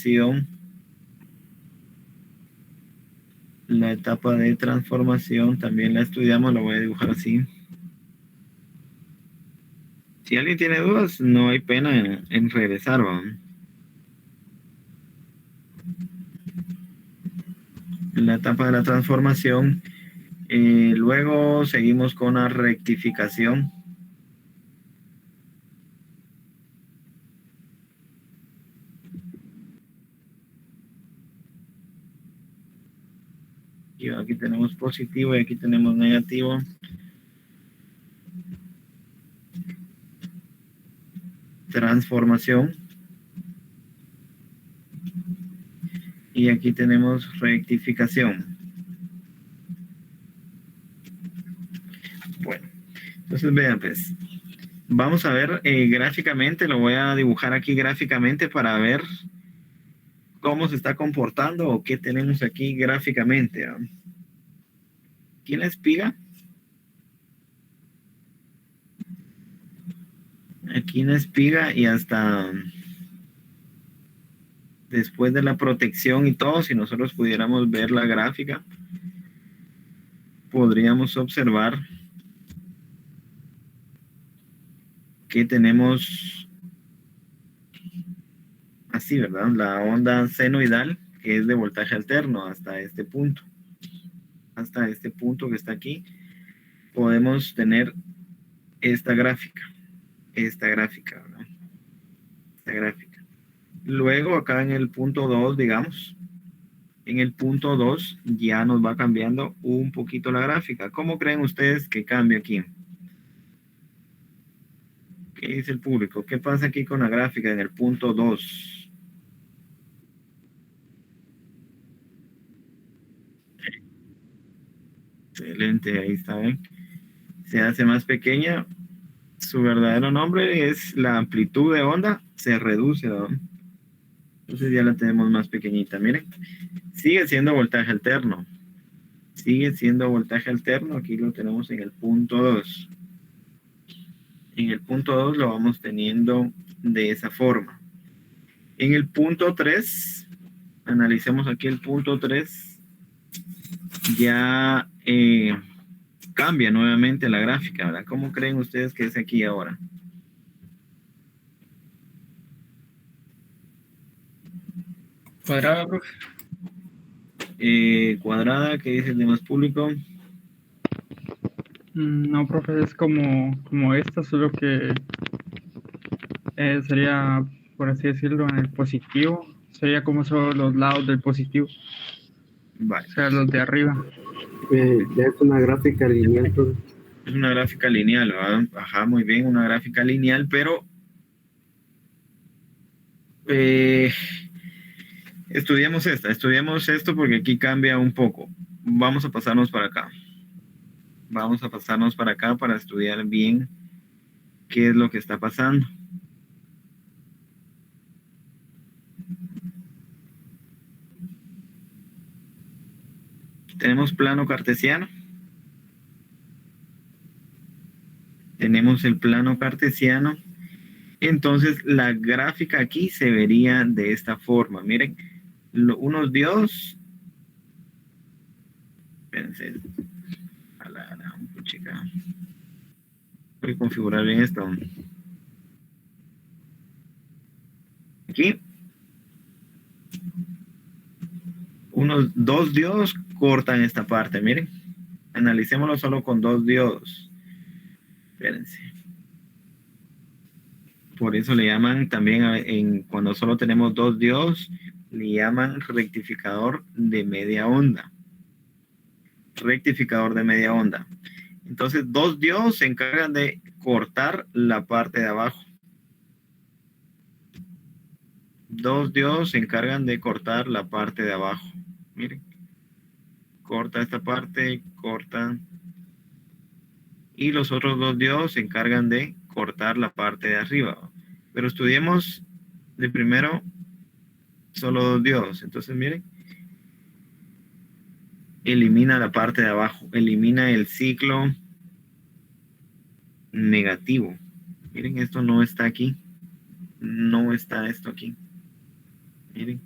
transformación. La etapa de transformación también la estudiamos, la voy a dibujar así. Si alguien tiene dudas, no hay pena en regresar, ¿va? La etapa de la transformación. Luego seguimos con la rectificación. Y aquí tenemos positivo y aquí tenemos negativo. Transformación. Y aquí tenemos rectificación. Bueno, entonces vean pues. Vamos a ver gráficamente, lo voy a dibujar aquí gráficamente para ver cómo se está comportando o qué tenemos aquí gráficamente, ¿no? Aquí en la espiga. Aquí en la espiga y hasta después de la protección y todo, si nosotros pudiéramos ver la gráfica, podríamos observar que tenemos así, ¿verdad? La onda senoidal, que es de voltaje alterno hasta este punto. Hasta este punto que está aquí, podemos tener esta gráfica, ¿verdad? Esta gráfica. Luego acá en el punto 2, digamos, en el punto 2 ya nos va cambiando un poquito la gráfica. ¿Cómo creen ustedes que cambia aquí? ¿Qué dice el público? ¿Qué pasa aquí con la gráfica en el punto 2? Excelente, ahí está, ¿ven? Se hace más pequeña. Su verdadero nombre es la amplitud de onda, se reduce, ¿no? Entonces ya la tenemos más pequeñita. Miren, sigue siendo voltaje alterno. Sigue siendo voltaje alterno. Aquí lo tenemos en el punto 2. En el punto 2 lo vamos teniendo de esa forma. En el punto 3, analicemos aquí el punto 3, ya cambia nuevamente la gráfica, ¿verdad? ¿Cómo creen ustedes que es aquí ahora? Cuadrada, profe. Cuadrada, ¿qué dice el demás público? No, profe, es como esta, solo que sería, por así decirlo, en el positivo. Sería como solo los lados del positivo, Vale. o sea, los de arriba. Ya es una gráfica lineal, profe. Es una gráfica lineal, ¿verdad? Ajá, muy bien, una gráfica lineal, pero estudiamos esto porque aquí cambia un poco. Vamos a pasarnos para acá. Vamos a pasarnos para acá para estudiar bien qué es lo que está pasando. Tenemos plano cartesiano. Tenemos el plano cartesiano. Entonces la gráfica aquí se vería de esta forma. Miren, unos diodos. Espérense. Chica. Voy a configurar bien esto. Aquí. Unos dos diodos cortan esta parte, miren. Analicémoslo solo con dos diodos. Espérense. Por eso le llaman también, cuando solo tenemos dos diodos, le llaman rectificador de media onda. Rectificador de media onda. Entonces, dos diodos se encargan de cortar la parte de abajo. Dos diodos se encargan de cortar la parte de abajo. Miren. Corta esta parte, corta. Y los otros dos diodos se encargan de cortar la parte de arriba. Pero estudiemos de primero solo dos diodos. Entonces, miren. Elimina la parte de abajo. Elimina el ciclo negativo. Miren, esto no está aquí. No está esto aquí. Miren.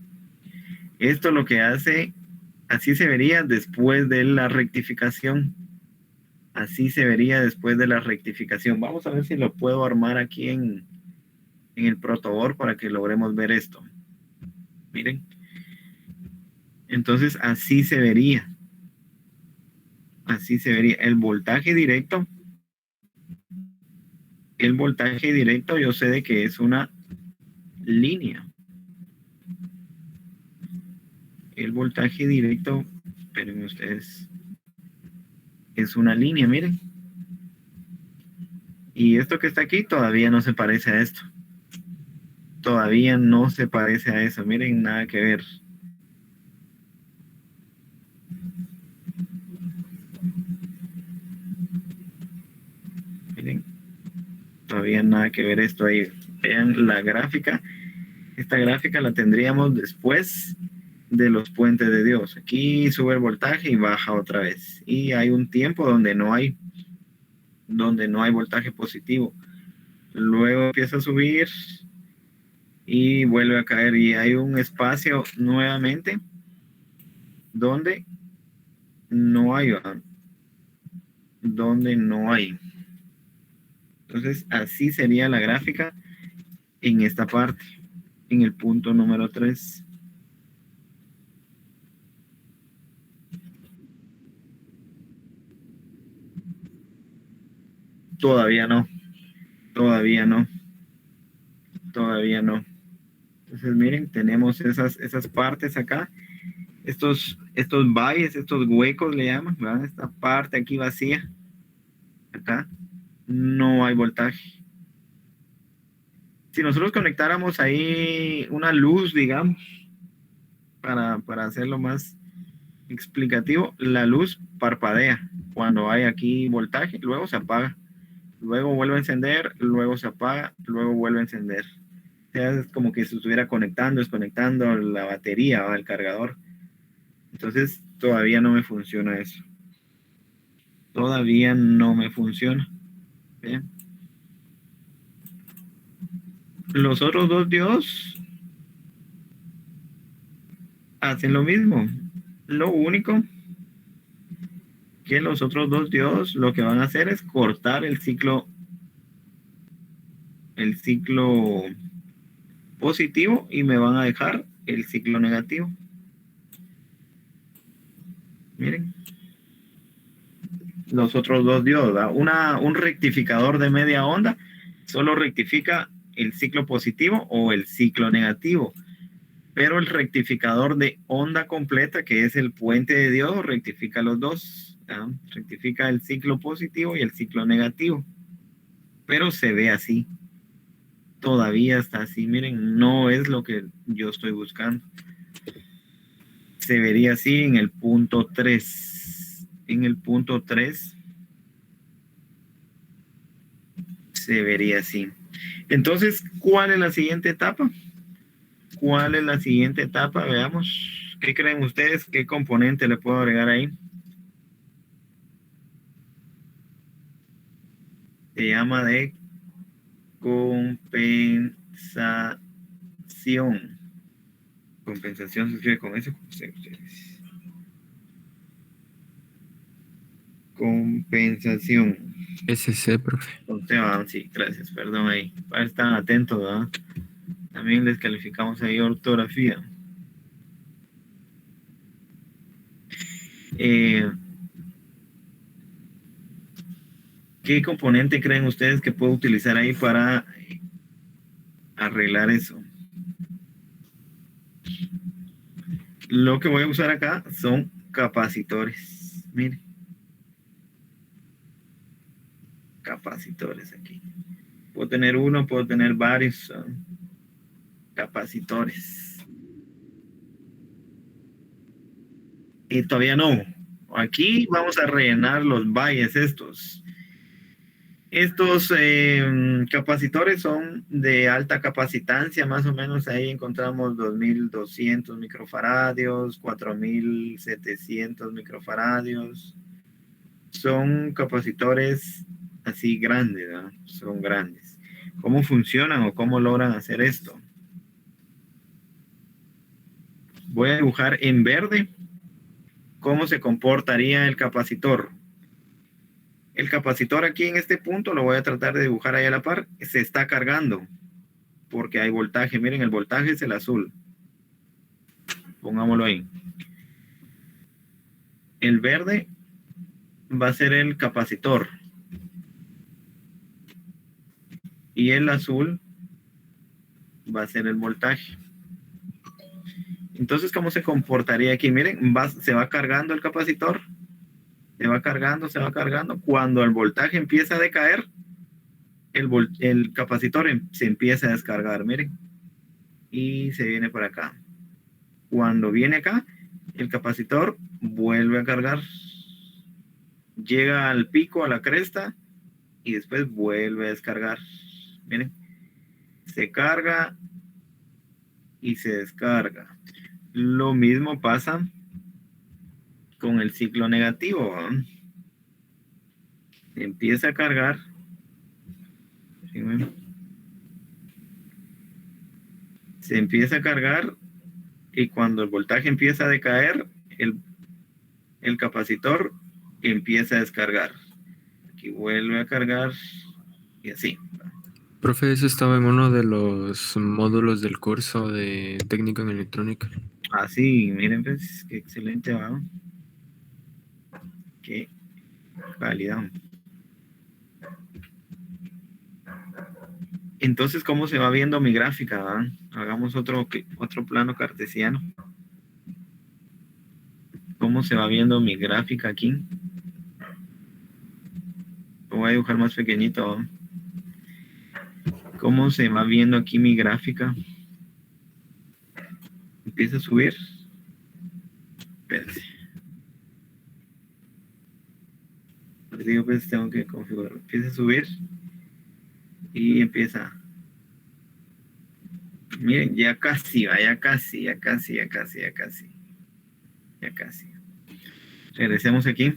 Esto lo que hace, así se vería después de la rectificación. Así se vería después de la rectificación. Vamos a ver si lo puedo armar aquí en el protoboard para que logremos ver esto. Miren. Entonces así se vería. Así se vería. El voltaje directo. El voltaje directo yo sé de que es una línea. El voltaje directo, esperen ustedes, es una línea, miren. Y esto que está aquí todavía no se parece a esto. Todavía no se parece a eso. Miren, nada que ver. Miren, todavía nada que ver esto ahí. Vean la gráfica. Esta gráfica la tendríamos después de los puentes de Dios. Aquí sube el voltaje y baja otra vez. Y hay un tiempo donde no hay voltaje positivo. Luego empieza a subir y vuelve a caer. Y hay un espacio nuevamente donde no hay. Donde no hay. Entonces, así sería la gráfica en esta parte, en el punto número 3. Todavía no. Todavía no. Todavía no. Entonces, miren, tenemos esas partes acá. Estos valles, estos huecos le llaman, ¿verdad? Esta parte aquí vacía. Acá no hay voltaje. Si nosotros conectáramos ahí una luz, digamos, para hacerlo más explicativo, la luz parpadea cuando hay aquí voltaje, luego se apaga, luego vuelve a encender, luego se apaga, luego vuelve a encender. O sea, es como que se estuviera conectando, desconectando la batería o el cargador. Entonces todavía no me funciona eso. Todavía no me funciona. ¿Bien? Los otros dos diodos hacen lo mismo. Lo único que los otros dos diodos lo que van a hacer es cortar el ciclo positivo y me van a dejar el ciclo negativo. Miren. Los otros dos diodos, ¿verdad? Un rectificador de media onda solo rectifica el ciclo positivo o el ciclo negativo. Pero el rectificador de onda completa, que es el puente de diodo, rectifica los dos. ¿No? Rectifica el ciclo positivo y el ciclo negativo. Pero se ve así. Todavía está así. Miren, no es lo que yo estoy buscando. Se vería así en el punto 3. En el punto 3 se vería así. Entonces, ¿cuál es la siguiente etapa? ¿Cuál es la siguiente etapa? Veamos. ¿Qué creen ustedes? ¿Qué componente le puedo agregar ahí? Se llama de compensación. Compensación se escribe con eso. Compensación. SC, profe. Sí, gracias, perdón ahí. Para estar atentos, ¿verdad? También les calificamos ahí ortografía. ¿Qué componente creen ustedes que puedo utilizar ahí para arreglar eso? Lo que voy a usar acá son capacitores. Miren. Capacitores aquí. Puedo tener uno, puedo tener varios capacitores. Y todavía no. Aquí vamos a rellenar los valles estos. Estos capacitores son de alta capacitancia, más o menos ahí encontramos 2200 microfaradios, 4700 microfaradios. Son capacitores así grandes, ¿verdad? Son grandes. ¿Cómo funcionan o cómo logran hacer esto? Voy a dibujar en verde cómo se comportaría el capacitor. El capacitor aquí en este punto lo voy a tratar de dibujar ahí a la par. Se está cargando porque hay voltaje. Miren, el voltaje es el azul. Pongámoslo ahí. El verde va a ser el capacitor. Y el azul va a ser el voltaje. Entonces, ¿cómo se comportaría aquí? Miren, se va cargando el capacitor. Se va cargando, se va cargando. Cuando el voltaje empieza a decaer, el capacitor se empieza a descargar. Miren. Y se viene para acá. Cuando viene acá, el capacitor vuelve a cargar. Llega al pico, a la cresta, y después vuelve a descargar. Miren. Se carga y se descarga. Lo mismo pasa con el ciclo negativo. Empieza a cargar. Se empieza a cargar y cuando el voltaje empieza a decaer, el capacitor empieza a descargar. Aquí vuelve a cargar y así. Profe, eso estaba en uno de los módulos del curso de técnica en electrónica. Así, miren, pues, qué excelente, va. Qué calidad. Entonces, ¿cómo se va viendo mi gráfica? ¿Va? Hagamos otro plano cartesiano. ¿Cómo se va viendo mi gráfica aquí? Lo voy a dibujar más pequeñito. ¿Va? ¿Cómo se va viendo aquí mi gráfica? Empieza a subir. Espérense. Les digo, pues tengo que configurar. Empieza a subir. Y empieza. Miren, ya casi va, ya casi. Regresemos aquí.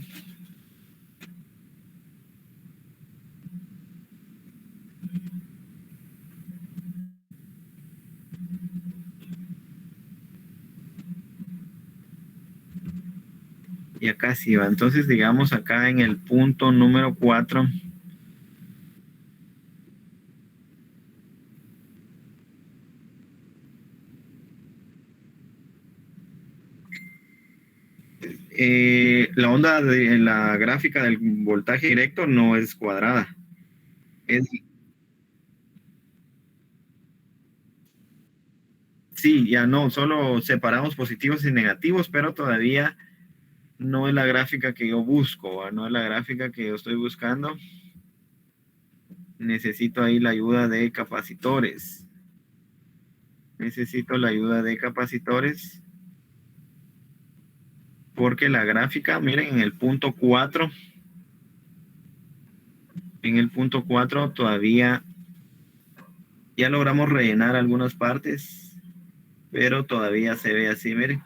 Ya casi va. Entonces, digamos acá en el punto número 4. La onda de la gráfica del voltaje directo no es cuadrada. Sí, ya no, solo separamos positivos y negativos, pero todavía no es la gráfica que yo busco, ¿va? No es la gráfica que yo estoy buscando. Necesito ahí la ayuda de capacitores. Porque la gráfica, miren, en el punto 4, todavía ya logramos rellenar algunas partes, pero todavía se ve así, miren.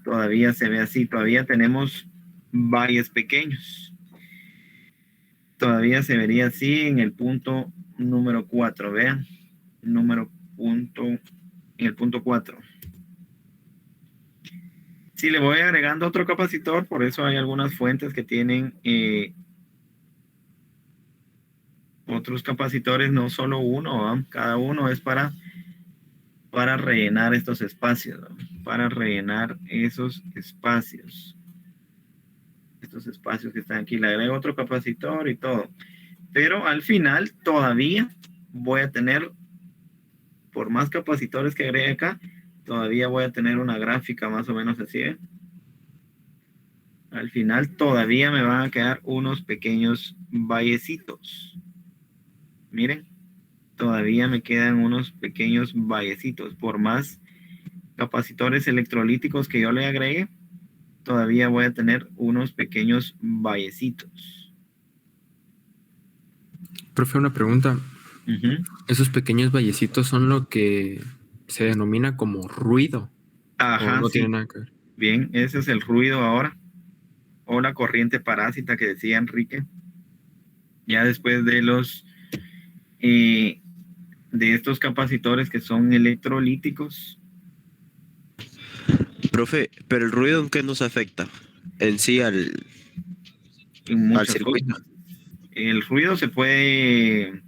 Todavía se ve así, todavía tenemos valles pequeños. Todavía se vería así en el punto número 4, vean. En el punto 4. Si le voy agregando otro capacitor, por eso hay algunas fuentes que tienen otros capacitores, no solo uno, ¿no? Cada uno es para rellenar estos espacios, ¿no? Para rellenar esos espacios. Estos espacios que están aquí, le agrego otro capacitor y todo. Pero al final todavía voy a tener, por más capacitores que agregue acá, todavía voy a tener una gráfica más o menos así, ¿eh? Al final todavía me van a quedar unos pequeños vallecitos. Miren, todavía me quedan unos pequeños vallecitos. Por más capacitores electrolíticos que yo le agregue, todavía voy a tener unos pequeños vallecitos. Profe, una pregunta. ¿Esos pequeños vallecitos son lo que se denomina como ruido? Ajá, ¿O no sí. tiene nada que ver? Bien, ese es el ruido ahora. O la corriente parásita que decía Enrique. Ya después de los de estos capacitores que son electrolíticos. Profe, pero el ruido en qué nos afecta en sí En al muchas circuito. formas. El ruido se puede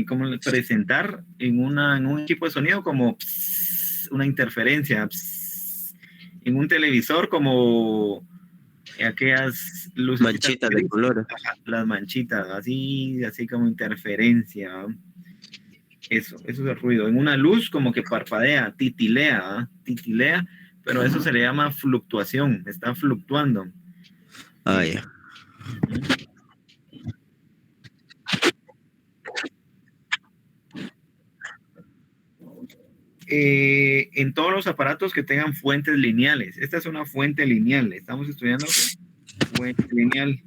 ¿cómo presentar en un equipo de sonido como una interferencia, en un televisor como aquellas luces, Manchitas de color. las manchitas, así como interferencia, ¿no? Eso es el ruido. En una luz como que parpadea, titilea, pero eso se le llama fluctuación, está fluctuando. Ah, ya. En todos los aparatos que tengan fuentes lineales. Esta es una fuente lineal. Estamos estudiando fuente lineal.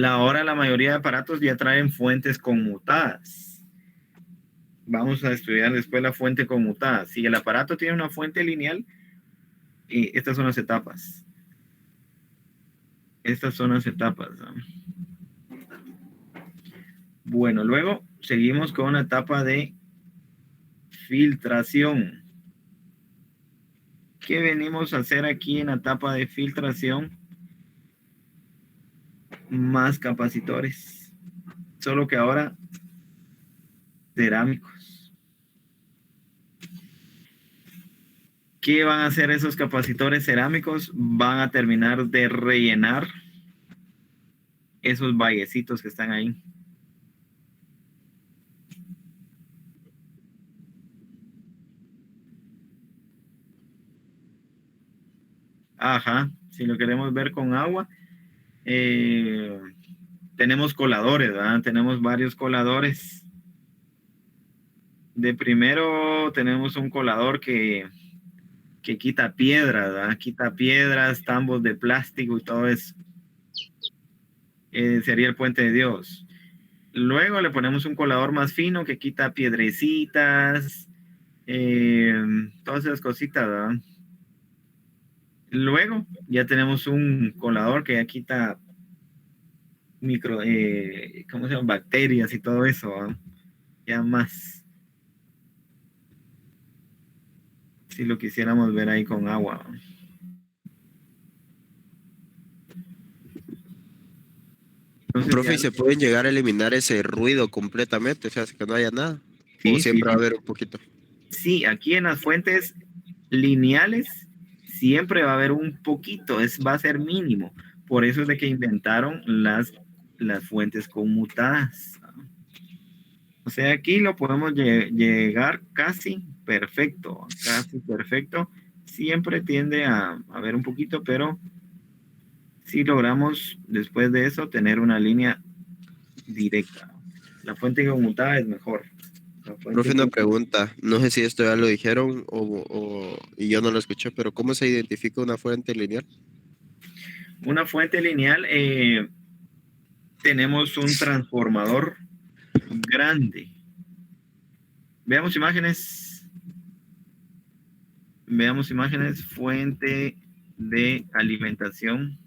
Ahora la mayoría de aparatos ya traen fuentes conmutadas. Vamos a estudiar después la fuente conmutada. Si el aparato tiene una fuente lineal, estas son las etapas. Estas son las etapas, ¿no? Bueno, luego seguimos con una etapa de filtración. ¿Qué venimos a hacer aquí en la etapa de filtración? Más capacitores. Solo que ahora cerámicos. ¿Qué van a hacer esos capacitores cerámicos? Van a terminar de rellenar esos vallecitos que están ahí. Ajá, si lo queremos ver con agua, tenemos coladores, ¿verdad? Tenemos varios coladores. De primero tenemos un colador que quita piedras, ¿verdad? Quita piedras, tambos de plástico y todo eso. Sería el puente de Dios. Luego le ponemos un colador más fino que quita piedrecitas, todas esas cositas, ¿verdad? Luego ya tenemos un colador que ya quita ¿cómo se llama? Bacterias y todo eso, ¿verdad? Ya más. Si lo quisiéramos ver ahí con agua, ¿verdad? Entonces, Profe, ¿y ya, se pueden llegar a eliminar ese ruido completamente? O sea, que no haya nada. O sí, sí, siempre va a haber un poquito. sí, aquí en las fuentes lineales siempre va a haber un poquito, va a ser mínimo. Por eso es de que inventaron las fuentes conmutadas. O sea, aquí lo podemos llegar casi perfecto, casi perfecto. Siempre tiende a haber un poquito, pero si logramos después de eso tener una línea directa. La fuente conmutada es mejor. La fuente Profe, una pregunta. No sé si esto ya lo dijeron y yo no lo escuché, pero ¿cómo se identifica una fuente lineal? Una fuente lineal, tenemos un transformador grande. Veamos imágenes. Veamos imágenes. Fuente de alimentación.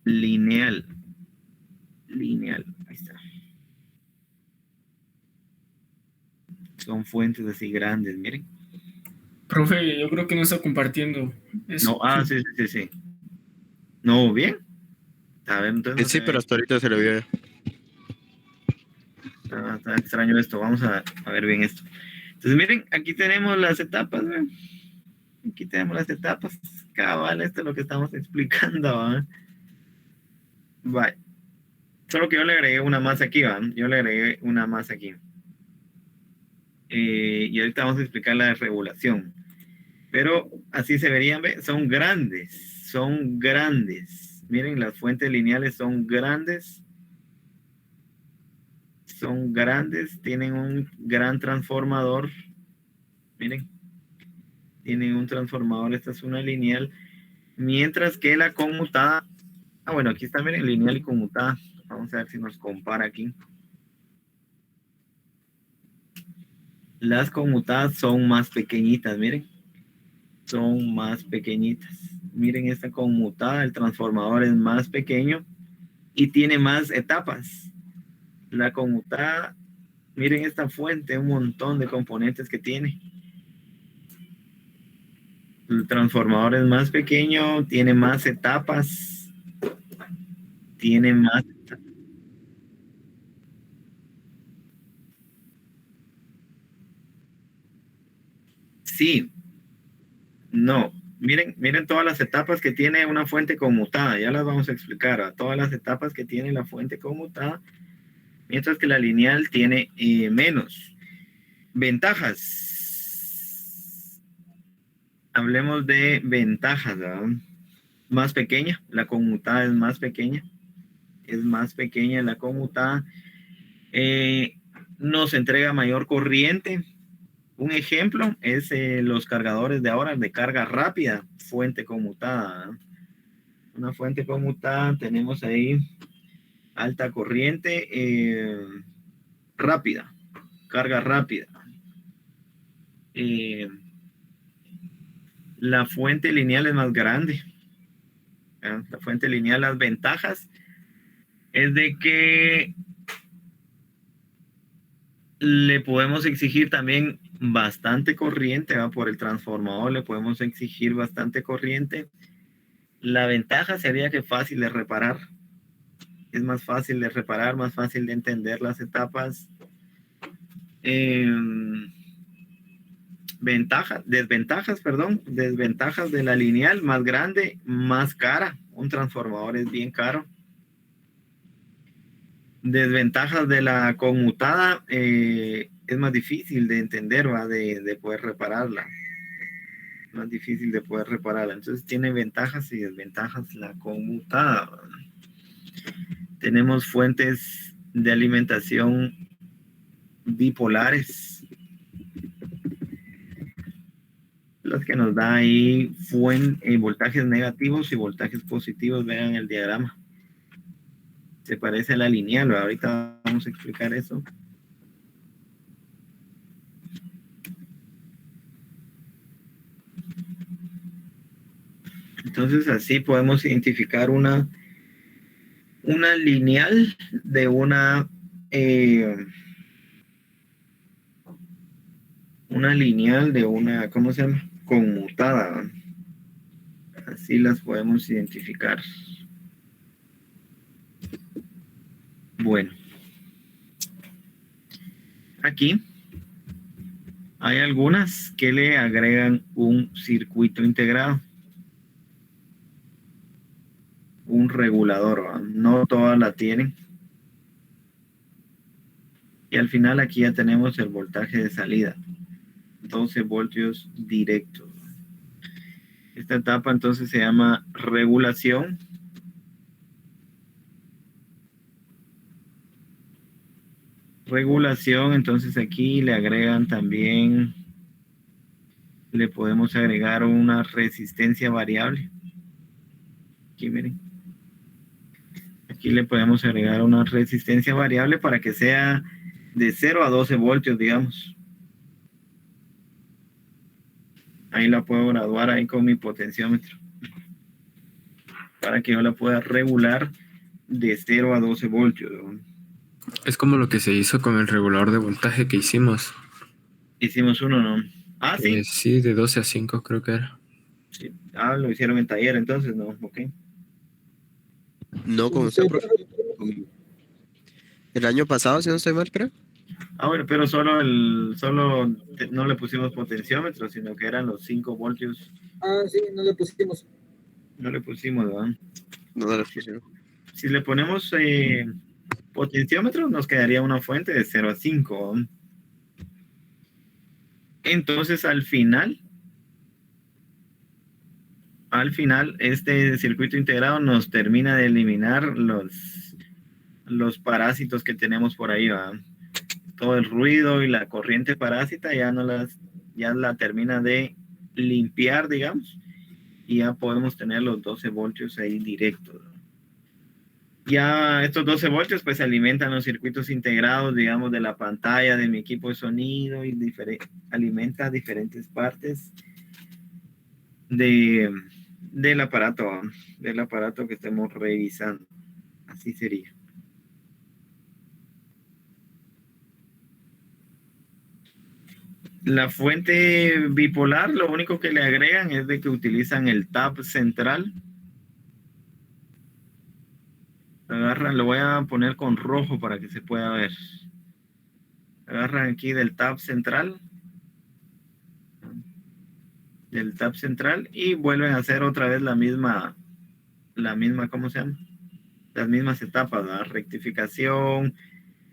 Lineal. Lineal. Ahí está. Son fuentes así grandes, miren. Profe, yo creo que no está compartiendo. No, sí, sí, sí. No, bien. A ver, entonces no Sí, se pero ve. hasta ahorita se le vio. Está extraño esto. Vamos a ver bien esto. Entonces, miren, aquí tenemos las etapas, ¿ven? Aquí tenemos las etapas. Cabal, esto es lo que estamos explicando, ¿eh? Vale. Solo que yo le agregué una más aquí, ¿va? Yo le agregué una más aquí. Y ahorita vamos a explicar la regulación. Pero así se verían, ¿ve? Son grandes, son grandes. Miren, las fuentes lineales son grandes. Son grandes, tienen un gran transformador. Miren, tienen un transformador, esta es una lineal. Mientras que la conmutada, bueno, aquí está, miren, lineal y conmutada. Vamos a ver si nos compara aquí. Las conmutadas son más pequeñitas, miren. Son más pequeñitas. Miren esta conmutada, el transformador es más pequeño y tiene más etapas. La conmutada, miren esta fuente, un montón de componentes que tiene. El transformador es más pequeño, tiene más etapas, tiene más. Sí, no. Miren todas las etapas que tiene una fuente conmutada. Ya las vamos a explicar. Todas las etapas que tiene la fuente conmutada, mientras que la lineal tiene menos. Ventajas. Hablemos de ventajas, ¿verdad? Más pequeña, la conmutada es más pequeña. Es más pequeña la conmutada. Nos entrega mayor corriente. Un ejemplo es los cargadores de ahora de carga rápida, fuente conmutada. Una fuente conmutada, tenemos ahí alta corriente rápida, carga rápida. La fuente lineal es más grande. La fuente lineal, las ventajas es de que le podemos exigir también bastante corriente, ¿va? Por el transformador le podemos exigir bastante corriente. La ventaja sería que fácil de reparar. Es más fácil de reparar, más fácil de entender las etapas. Desventajas de la lineal, más grande, más cara. Un transformador es bien caro. Desventajas de la conmutada, es más difícil de entender, ¿va? De poder repararla. Más difícil de poder repararla. Entonces tiene ventajas y desventajas la conmutada. Tenemos fuentes de alimentación bipolares. Las que nos da ahí voltajes negativos y voltajes positivos. Vean el diagrama. Se parece a la lineal, ¿verdad? Ahorita vamos a explicar eso. Entonces así podemos identificar una lineal de una lineal de una, ¿cómo se llama? Conmutada. Así las podemos identificar. Bueno, aquí hay algunas que le agregan un circuito integrado, un regulador, ¿va? No todas la tienen. Y al final aquí ya tenemos el voltaje de salida, 12 voltios directos. Esta etapa entonces se llama regulación. Regulación, entonces aquí le agregan también, le podemos agregar una resistencia variable. Aquí miren. Aquí le podemos agregar una resistencia variable para que sea de 0 a 12 voltios, digamos. Ahí la puedo graduar ahí con mi potenciómetro. Para que yo la pueda regular de 0 a 12 voltios, ¿no? Es como lo que se hizo con el regulador de voltaje que hicimos. Hicimos uno, ¿no? Ah, sí. Sí, de 12 a 5 creo que era. Sí. Ah, lo hicieron en taller, entonces, ¿no? Ok. No, como usted, profe. El año pasado, si no estoy mal, creo. Ah, bueno, pero no le pusimos potenciómetro, sino que eran los 5 voltios. Ah, sí, no le pusimos. No le pusimos, ¿verdad? No le pusieron. Si le ponemos potenciómetro, nos quedaría una fuente de 0 a 5. ¿No? Entonces, al final, este circuito integrado nos termina de eliminar los parásitos que tenemos por ahí, ¿verdad? Todo el ruido y la corriente parásita ya la termina de limpiar, digamos, y ya podemos tener los 12 voltios ahí directos. Ya estos 12 voltios pues alimentan los circuitos integrados, digamos, de la pantalla de mi equipo de sonido y alimenta diferentes partes de del aparato que estemos revisando. Así sería. La fuente bipolar, lo único que le agregan es de que utilizan el tab central. Agarran, lo voy a poner con rojo para que se pueda ver. Agarran aquí del tab central. Y vuelven a hacer otra vez la misma, ¿cómo se llama? Las mismas etapas, ¿verdad? Rectificación,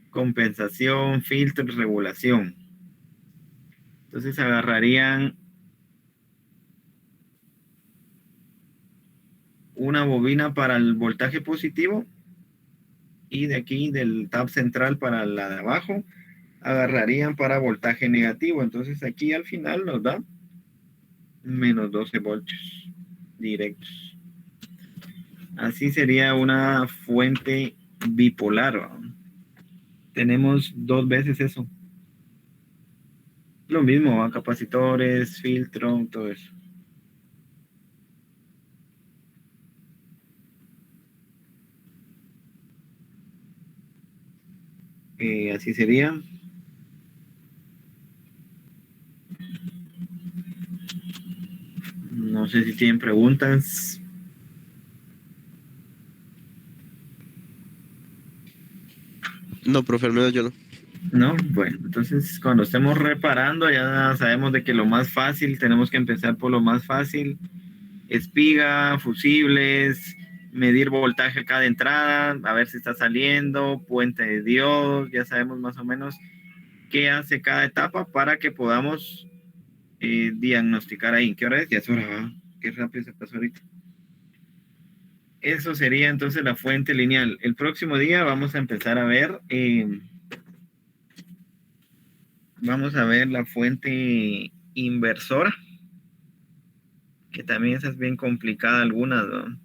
compensación, filtro y regulación. Entonces agarrarían una bobina para el voltaje positivo y de aquí del tab central para la de abajo agarrarían para voltaje negativo. Entonces aquí al final nos da menos 12 voltios directos. Así sería una fuente bipolar, ¿verdad? Tenemos 2 veces eso. Lo mismo, ¿va? Capacitores, filtro, todo eso. Así sería. No sé si tienen preguntas. No, profe, al menos yo no. No, bueno, entonces cuando estemos reparando ya sabemos de que lo más fácil, tenemos que empezar por lo más fácil. Espiga, fusibles, medir voltaje a cada entrada, a ver si está saliendo, puente de diodos, ya sabemos más o menos qué hace cada etapa para que podamos diagnosticar ahí. ¿Qué hora es? Ya es hora, ¿va? Qué rápido se pasó ahorita. Eso sería entonces la fuente lineal. El próximo día vamos a empezar a ver la fuente inversora, que también esa es bien complicada, algunas, ¿no?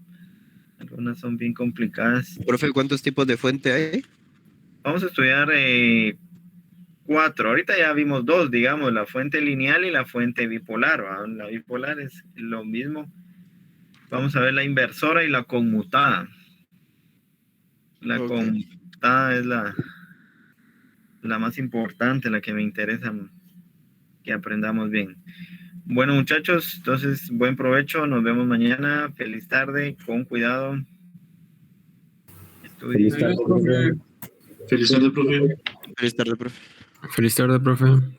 Algunas son bien complicadas. Profe, ¿cuántos tipos de fuente hay? Vamos a estudiar 4. Ahorita ya vimos 2, digamos, la fuente lineal y la fuente bipolar, ¿va? La bipolar es lo mismo. Vamos a ver la inversora y la conmutada. La conmutada es la más importante, la que me interesa que aprendamos bien. Bueno, muchachos, entonces buen provecho, nos vemos mañana. Feliz tarde, con cuidado. Feliz tarde, profe. Feliz tarde, profe. Feliz tarde, profe. Feliz tarde, profe.